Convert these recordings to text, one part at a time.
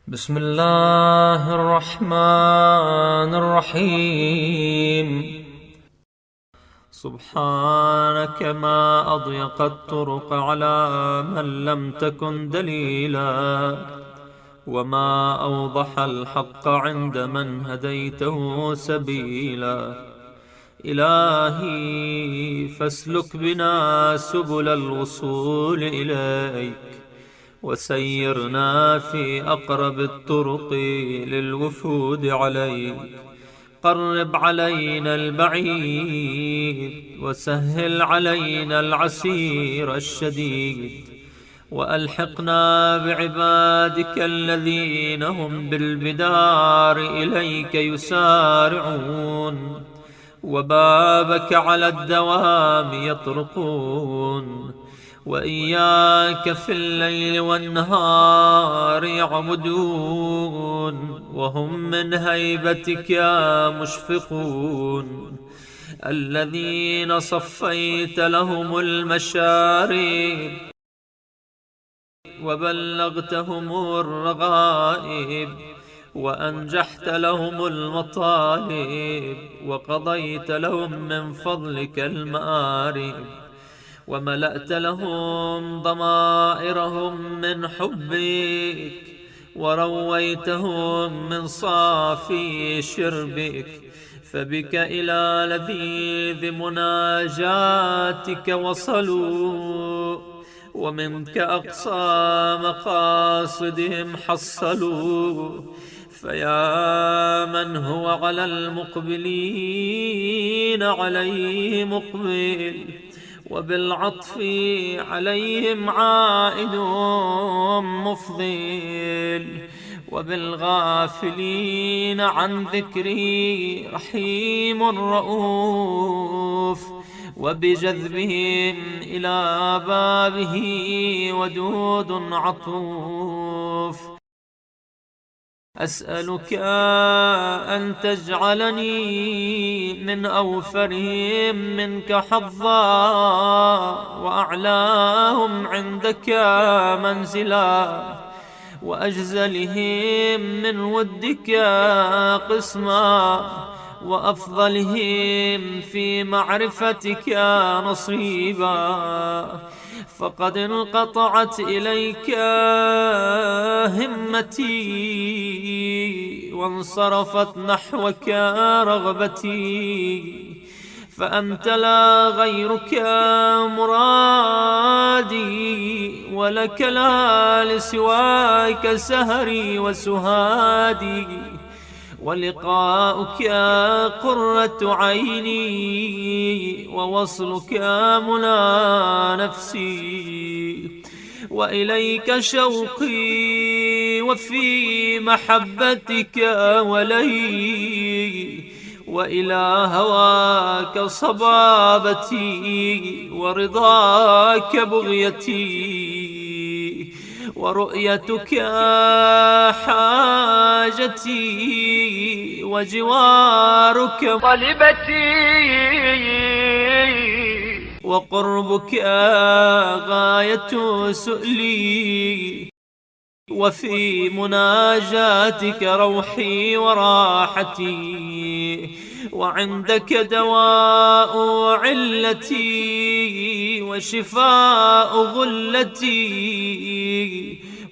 بسم الله الرحمن الرحيم. سبحانك ما أضيق الطرق على من لم تكن دليلا، وما أوضح الحق عند من هديته سبيلا. إلهي فاسلك بنا سبل الوصول إليك، وسيرنا في أقرب الطرق للوفود عليك. قرب علينا البعيد، وسهل علينا العسير الشديد، وألحقنا بعبادك الذين هم بالبدار إليك يسارعون، وبابك على الدوام يطرقون، وإياك في الليل والنهار يعبدون، وهم من هيبتك مشفقون. الذين صفيت لهم المشارب وبلغتهم الرغائب، وأنجحت لهم المطالب، وقضيت لهم من فضلك المآرب، وملأت لهم ضمائرهم من حبك، ورويتهم من صافي شربك. فبك إلى لذيذ مناجاتك وصلوا، ومنك أقصى مقاصدهم حصلوا. فيا من هو على المقبلين عليه مقبل، وبالعطف عليهم عائد مفضل، وبالغافلين عن ذكري رحيم رؤوف، وبجذبهم إلى بابه ودود عطوف. أسألك أن تجعلني من أوفرهم منك حظا، وأعلاهم عندك منزلا، وأجزلهم من ودك قسما، وأفضلهم في معرفتك نصيبا. فقد انقطعت إليك همتي، وانصرفت نحوك رغبتي، فأنت لا غيرك مرادي، ولك لا لسواك سهري وسهادي، ولقاؤك قرة عيني، ووصلك منى نفسي، وإليك شوقي، وفي محبتك ولي، وإلى هواك صبابتي، ورضاك بغيتي، ورؤيتك حاجتي، وجوارك طلبتي، وقربك غاية سؤلي، وفي مناجاتك روحي وراحتي، وعندك دواء علتي، وشفاء غلتي،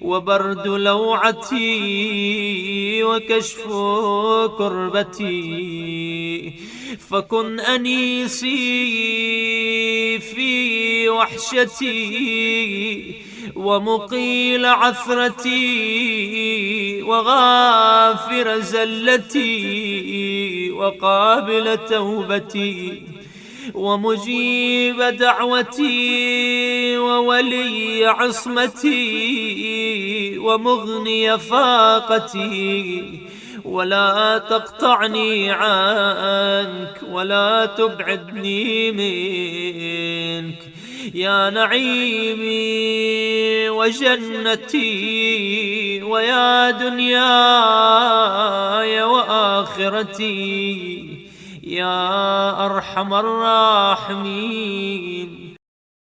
وبرد لوعتي، وكشف كربتي. فكن أنيسي في وحشتي، ومقيل عثرتي، وغافر زلتي، وقابل توبتي، ومجيب دعوتي، وولي عصمتي، ومغني فاقتي. ولا تقطعني عنك، ولا تبعدني منك، يا نعيمي وجنتي، ويا دنياي وآخرتي، يا أرحم الراحمين.